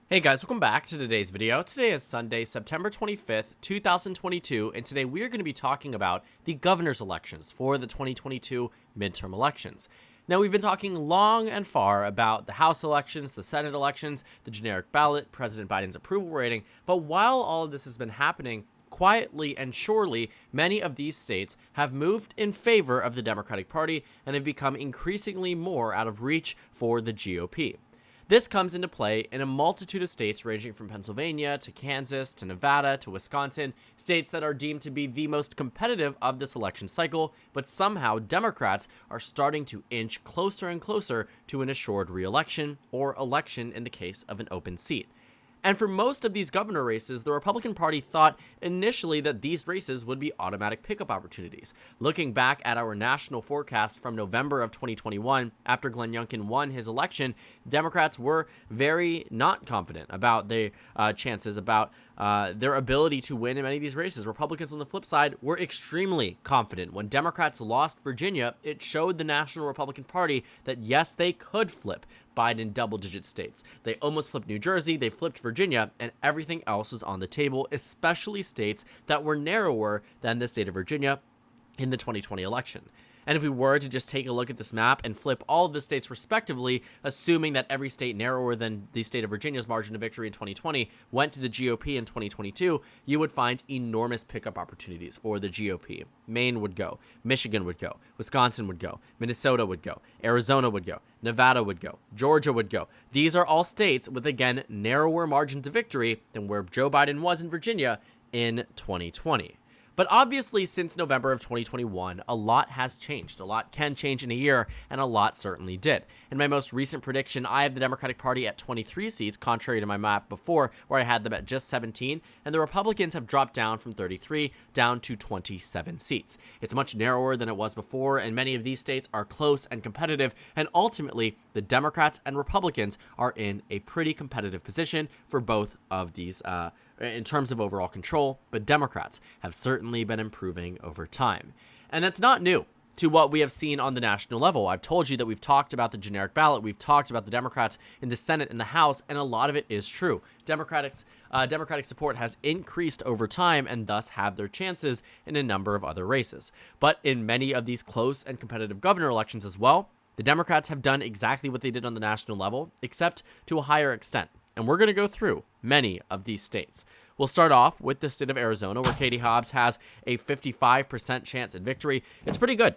Hey guys, welcome back to today's video. Today is Sunday, September 25th, 2022, and today we are going to be talking about the governor's elections for the 2022 midterm elections. Now, we've been talking long and far about the House elections, the Senate elections, the generic ballot, President Biden's approval rating, but while all of this has been happening, quietly and surely, many of these states have moved in favor of the Democratic Party and have become increasingly more out of reach for the GOP. This comes into play in a multitude of states ranging from Pennsylvania to Kansas to Nevada to Wisconsin, states that are deemed to be the most competitive of this election cycle, but somehow Democrats are starting to inch closer and closer to an assured re-election or election in the case of an open seat. And for most of these governor races, the Republican Party thought initially that these races would be automatic pickup opportunities. Looking back at our national forecast from November of 2021, after Glenn Youngkin won his election, Democrats were very not confident about their chances, about their ability to win in many of these races. Republicans on the flip side were extremely confident. When Democrats lost Virginia, it showed the National Republican Party that yes, they could flip Biden double-digit states. They almost flipped New Jersey, they flipped Virginia, and everything else was on the table, especially states that were narrower than the state of Virginia in the 2020 election. And if we were to just take a look at this map and flip all of the states respectively, assuming that every state narrower than the state of Virginia's margin of victory in 2020 went to the GOP in 2022, you would find enormous pickup opportunities for the GOP. Maine would go, Michigan would go, Wisconsin would go, Minnesota would go, Arizona would go, Nevada would go, Georgia would go. These are all states with, again, narrower margins of victory than where Joe Biden was in Virginia in 2020. But obviously, since November of 2021, a lot has changed. A lot can change in a year, and a lot certainly did. In my most recent prediction, I have the Democratic Party at 23 seats, contrary to my map before, where I had them at just 17, and the Republicans have dropped down from 33 down to 27 seats. It's much narrower than it was before, and many of these states are close and competitive, and ultimately, the Democrats and Republicans are in a pretty competitive position for both of these in terms of overall control, but Democrats have certainly been improving over time. And that's not new to what we have seen on the national level. I've told you that we've talked about the generic ballot, we've talked about the Democrats in the Senate and the House, and a lot of it is true. Democratic support has increased over time and thus have their chances in a number of other races. But in many of these close and competitive governor elections as well, the Democrats have done exactly what they did on the national level, except to a higher extent. And we're going to go through many of these states. We'll start off with the state of Arizona, where Katie Hobbs has a 55% chance at victory. It's pretty good.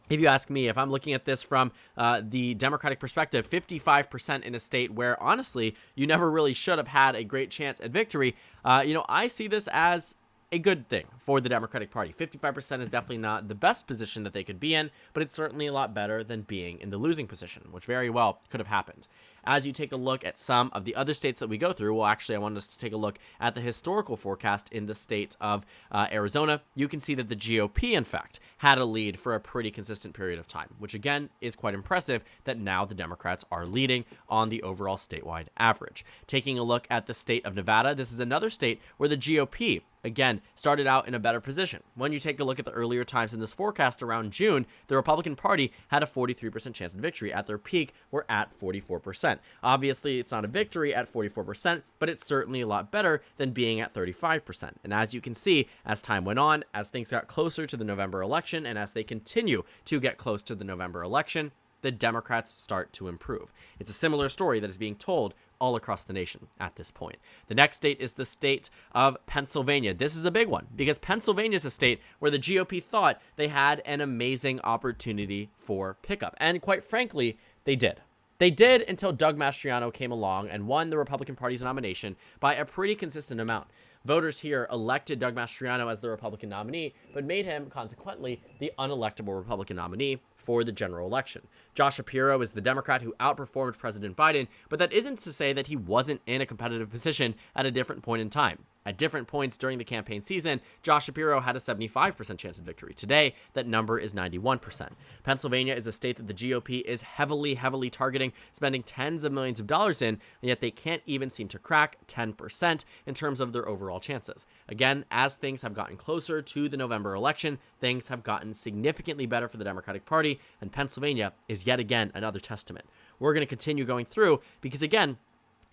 If you ask me, if I'm looking at this from the Democratic perspective, 55% in a state where, honestly, you never really should have had a great chance at victory, I see this as a good thing for the Democratic Party. 55% is definitely not the best position that they could be in, but it's certainly a lot better than being in the losing position, which very well could have happened. As you take a look at some of the other states that we go through, well, actually, I wanted us to take a look at the historical forecast in the state of Arizona. You can see that the GOP, in fact, had a lead for a pretty consistent period of time, which, again, is quite impressive that now the Democrats are leading on the overall statewide average. Taking a look at the state of Nevada, this is another state where the GOP, again, started out in a better position. When you take a look at the earlier times in this forecast around June, the Republican Party had a 43% chance of victory. At their peak, we're at 44%. Obviously, it's not a victory at 44%, but it's certainly a lot better than being at 35%. And as you can see, as time went on, as things got closer to the November election, and as they continue to get close to the November election, the Democrats start to improve. It's a similar story that is being told all across the nation at this point. The next state is the state of Pennsylvania. This is a big one because Pennsylvania is a state where the GOP thought they had an amazing opportunity for pickup. And quite frankly, they did. They did until Doug Mastriano came along and won the Republican Party's nomination by a pretty consistent amount. Voters here elected Doug Mastriano as the Republican nominee, but made him, consequently, the unelectable Republican nominee for the general election. Josh Shapiro is the Democrat who outperformed President Biden, but that isn't to say that he wasn't in a competitive position at a different point in time. At different points during the campaign season, Josh Shapiro had a 75% chance of victory. Today, that number is 91%. Pennsylvania is a state that the GOP is heavily targeting, spending tens of millions of dollars in, and yet they can't even seem to crack 10% in terms of their overall chances. Again, as things have gotten closer to the November election, things have gotten significantly better for the Democratic Party, and Pennsylvania is yet again another testament. We're going to continue going through because, again,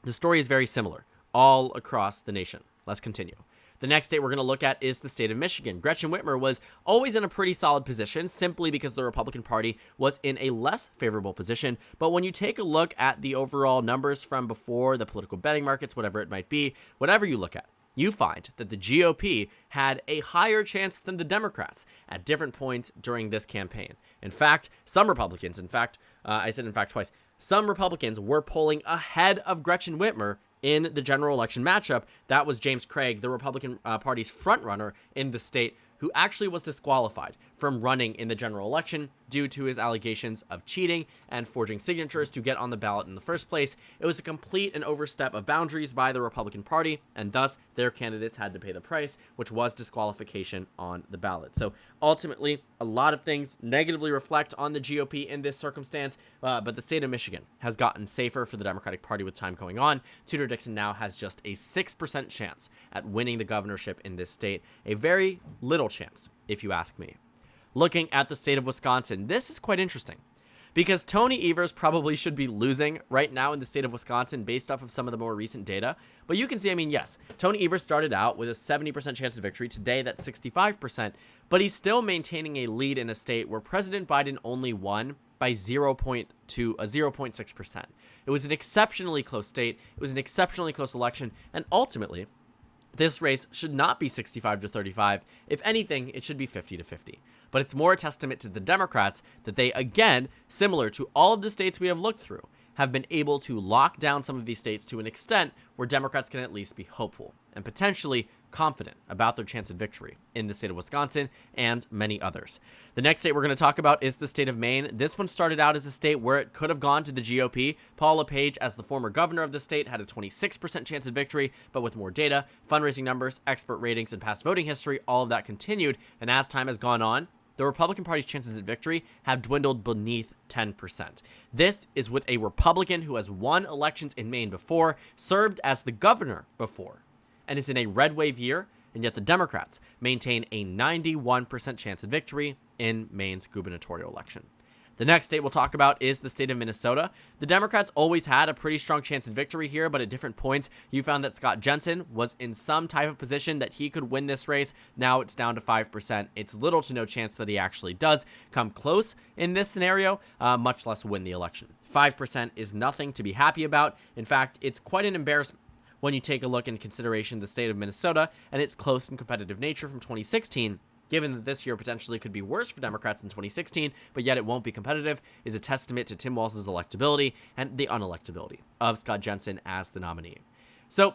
The story is very similar all across the nation. Let's continue. The next state we're going to look at is the state of Michigan. Gretchen Whitmer was always in a pretty solid position simply because the Republican Party was in a less favorable position. But when you take a look at the overall numbers from before, the political betting markets, whatever it might be, whatever you look at, you find that the GOP had a higher chance than the Democrats at different points during this campaign. In fact, some Republicans, I said twice, some Republicans were polling ahead of Gretchen Whitmer in the general election matchup. That was James Craig, the Republican Party's frontrunner in the state, who actually was disqualified from running in the general election due to his allegations of cheating and forging signatures to get on the ballot in the first place. It was a complete and overstep of boundaries by the Republican Party, and thus their candidates had to pay the price, which was disqualification on the ballot. So ultimately, a lot of things negatively reflect on the GOP in this circumstance, but the state of Michigan has gotten safer for the Democratic Party with time going on. Tudor Dixon now has just a 6% chance at winning the governorship in this state, a very little chance, if you ask me. Looking at the state of Wisconsin, this is quite interesting because Tony Evers probably should be losing right now in the state of Wisconsin based off of some of the more recent data. But you can see, yes, Tony Evers started out with a 70% chance of victory. Today, that's 65%, but he's still maintaining a lead in a state where President Biden only won by 0.6%. It was an exceptionally close state. It was an exceptionally close election, and ultimately, this race should not be 65-35. If anything, it should be 50-50. But it's more a testament to the Democrats that they, again, similar to all of the states we have looked through, have been able to lock down some of these states to an extent where Democrats can at least be hopeful and potentially confident about their chance of victory in the state of Wisconsin and many others. The next state we're going to talk about is the state of Maine. This one started out as a state where it could have gone to the GOP. Paul LePage, as the former governor of the state, had a 26% chance of victory, but with more data, fundraising numbers, expert ratings, and past voting history, all of that continued. And as time has gone on, the Republican Party's chances at victory have dwindled beneath 10%. This is with a Republican who has won elections in Maine before, served as the governor before, and is in a red wave year, and yet the Democrats maintain a 91% chance of victory in Maine's gubernatorial election. The next state we'll talk about is the state of Minnesota. The Democrats always had a pretty strong chance of victory here, but at different points, you found that Scott Jensen was in some type of position that he could win this race. Now it's down to 5%. It's little to no chance that he actually does come close in this scenario, much less win the election. 5% is nothing to be happy about. In fact, it's quite an embarrassment when you take a look in consideration the state of Minnesota and its close and competitive nature from 2016. Given that this year potentially could be worse for Democrats than 2016, but yet it won't be competitive, is a testament to Tim Walz's electability and the unelectability of Scott Jensen as the nominee. So,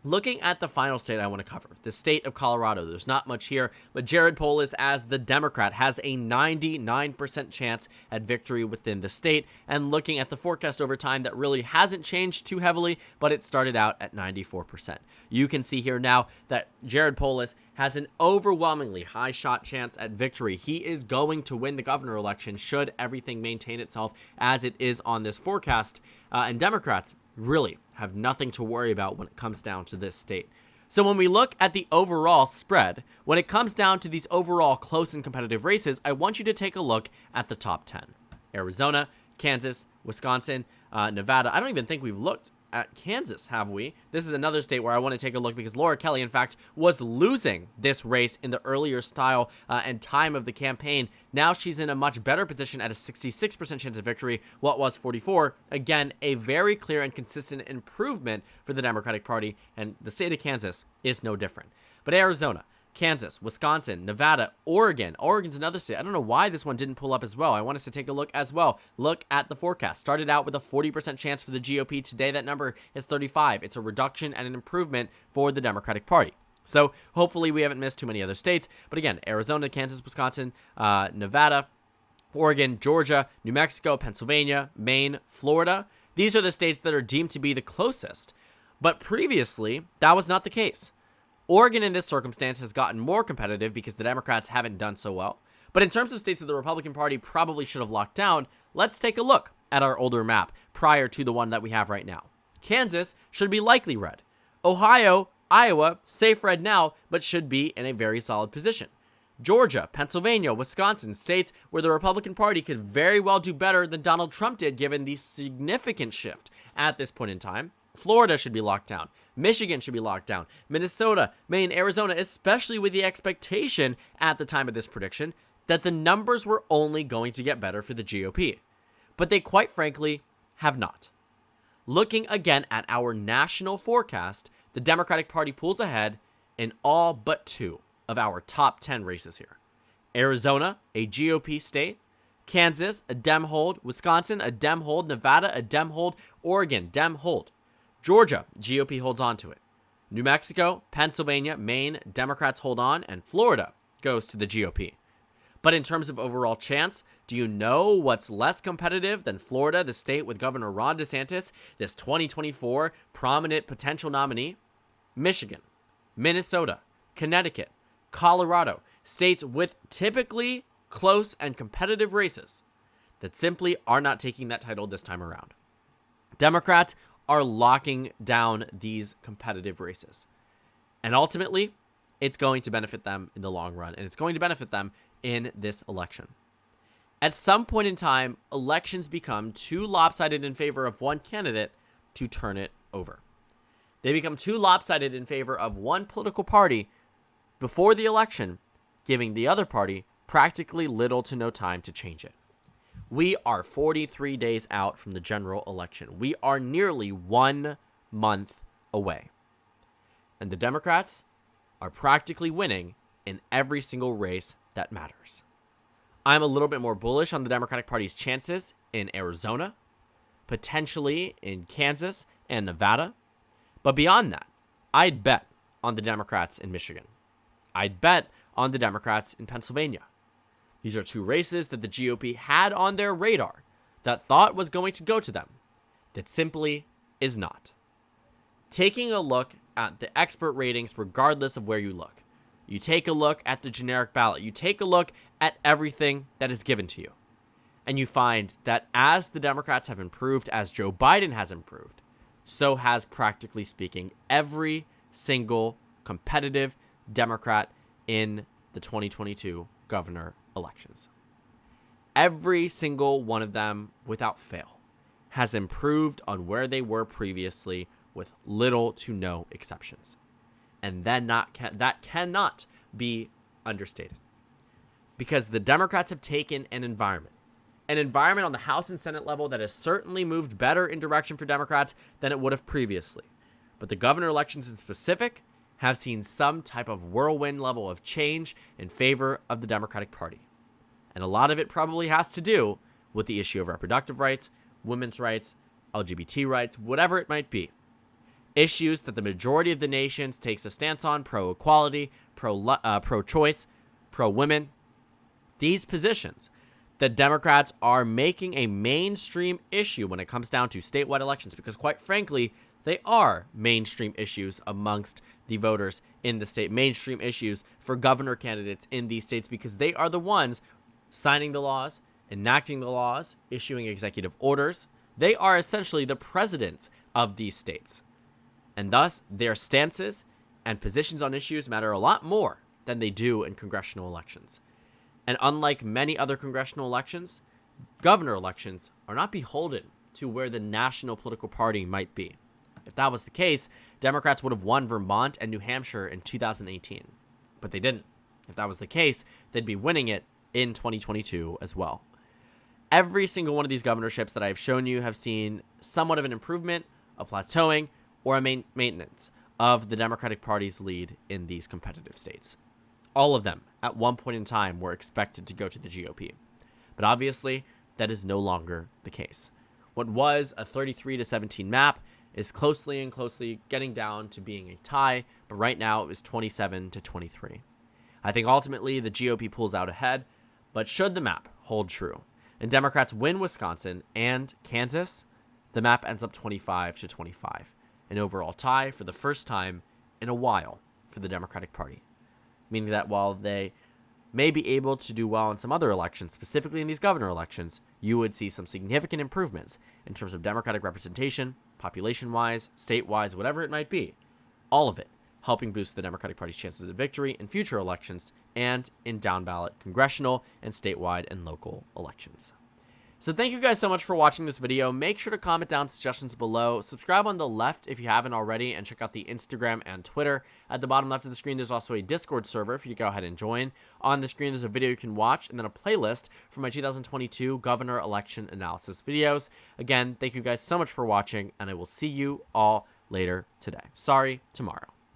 looking at the final state I want to cover, the state of Colorado, there's not much here, but Jared Polis, as the Democrat, has a 99% chance at victory within the state, and looking at the forecast over time, that really hasn't changed too heavily, but it started out at 94%. You can see here now that Jared Polis has an overwhelmingly high shot chance at victory. He is going to win the governor election should everything maintain itself as it is on this forecast, and Democrats really have nothing to worry about when it comes down to this state. So when we look at the overall spread, when it comes down to these overall close and competitive races, I want you to take a look at the top 10. Arizona, Kansas, Wisconsin, Nevada. I don't even think we've looked at Kansas, have we? This is another state where I want to take a look because Laura Kelly, in fact, was losing this race in the earlier style and time of the campaign. Now she's in a much better position at a 66% chance of victory, what was 44. Again, a very clear and consistent improvement for the Democratic Party, and the state of Kansas is no different. But Arizona, Kansas, Wisconsin, Nevada, Oregon. Oregon's another state. I don't know why this one didn't pull up as well. I want us to take a look as well. Look at the forecast. Started out with a 40% chance for the GOP. Today, that number is 35. It's a reduction and an improvement for the Democratic Party. So hopefully we haven't missed too many other states. But again, Arizona, Kansas, Wisconsin, Nevada, Oregon, Georgia, New Mexico, Pennsylvania, Maine, Florida. These are the states that are deemed to be the closest. But previously, that was not the case. Oregon in this circumstance has gotten more competitive because the Democrats haven't done so well. But in terms of states that the Republican Party probably should have locked down, let's take a look at our older map prior to the one that we have right now. Kansas should be likely red. Ohio, Iowa, safe red now, but should be in a very solid position. Georgia, Pennsylvania, Wisconsin, states where the Republican Party could very well do better than Donald Trump did given the significant shift at this point in time. Florida should be locked down. Michigan should be locked down. Minnesota, Maine, Arizona, especially with the expectation at the time of this prediction that the numbers were only going to get better for the GOP. But they quite frankly have not. Looking again at our national forecast, the Democratic Party pulls ahead in all but 2 of our top 10 races here. Arizona, a GOP state. Kansas, a Dem hold. Wisconsin, a Dem hold. Nevada, a Dem hold. Oregon, Dem hold. Georgia, GOP holds on to it. New Mexico, Pennsylvania, Maine, Democrats hold on. And Florida goes to the GOP. But in terms of overall chance, do you know what's less competitive than Florida, the state with Governor Ron DeSantis, this 2024 prominent potential nominee? Michigan, Minnesota, Connecticut, Colorado, states with typically close and competitive races that simply are not taking that title this time around. Democrats are locking down these competitive races. And ultimately, it's going to benefit them in the long run, and it's going to benefit them in this election. At some point in time, elections become too lopsided in favor of one candidate to turn it over. They become too lopsided in favor of one political party before the election, giving the other party practically little to no time to change it. We are 43 days out from the general election. We are nearly 1 month away. And the Democrats are practically winning in every single race that matters. I'm a little bit more bullish on the Democratic Party's chances in Arizona, potentially in Kansas and Nevada. But beyond that, I'd bet on the Democrats in Michigan. I'd bet on the Democrats in Pennsylvania. These are 2 races that the GOP had on their radar that thought was going to go to them, that simply is not. Taking a look at the expert ratings, regardless of where you look, you take a look at the generic ballot, you take a look at everything that is given to you, and you find that as the Democrats have improved, as Joe Biden has improved, so has, practically speaking, every single competitive Democrat in the 2022 governor elections. Every single one of them, without fail, has improved on where they were previously with little to no exceptions. And then that cannot be understated. Because the Democrats have taken an environment on the House and Senate level that has certainly moved better in direction for Democrats than it would have previously. But the governor elections in specific have seen some type of whirlwind level of change in favor of the Democratic Party. And a lot of it probably has to do with the issue of reproductive rights, women's rights, LGBT rights, whatever it might be. Issues that the majority of the nation takes a stance on: pro-equality, pro-choice, pro-women. These positions that Democrats are making a mainstream issue when it comes down to statewide elections, because quite frankly, they are mainstream issues amongst the voters in the state, mainstream issues for governor candidates in these states, because they are the ones signing the laws, enacting the laws, issuing executive orders. They are essentially the presidents of these states. And thus, their stances and positions on issues matter a lot more than they do in congressional elections. And unlike many other congressional elections, governor elections are not beholden to where the national political party might be. If that was the case, Democrats would have won Vermont and New Hampshire in 2018. But they didn't. If that was the case, they'd be winning it in 2022 as well. Every single one of these governorships that I've shown you have seen somewhat of an improvement, a plateauing, or a maintenance of the Democratic Party's lead in these competitive states. All of them, at one point in time, were expected to go to the GOP. But obviously, that is no longer the case. What was a 33-17 map is closely getting down to being a tie, but right now it is 27-23. I think ultimately the GOP pulls out ahead, but should the map hold true and Democrats win Wisconsin and Kansas, the map ends up 25-25. An overall tie for the first time in a while for the Democratic Party. Meaning that while they may be able to do well in some other elections, specifically in these governor elections, you would see some significant improvements in terms of Democratic representation, population-wise, state-wise, whatever it might be. All of it helping boost the Democratic Party's chances of victory in future elections and in down-ballot congressional and statewide and local elections. So thank you guys so much for watching this video. Make sure to comment down suggestions below. Subscribe on the left if you haven't already, and check out the Instagram and Twitter. At the bottom left of the screen, there's also a Discord server for you to go ahead and join. On the screen, there's a video you can watch, and then a playlist for my 2022 governor election analysis videos. Again, thank you guys so much for watching, and I will see you all later today. Sorry, tomorrow.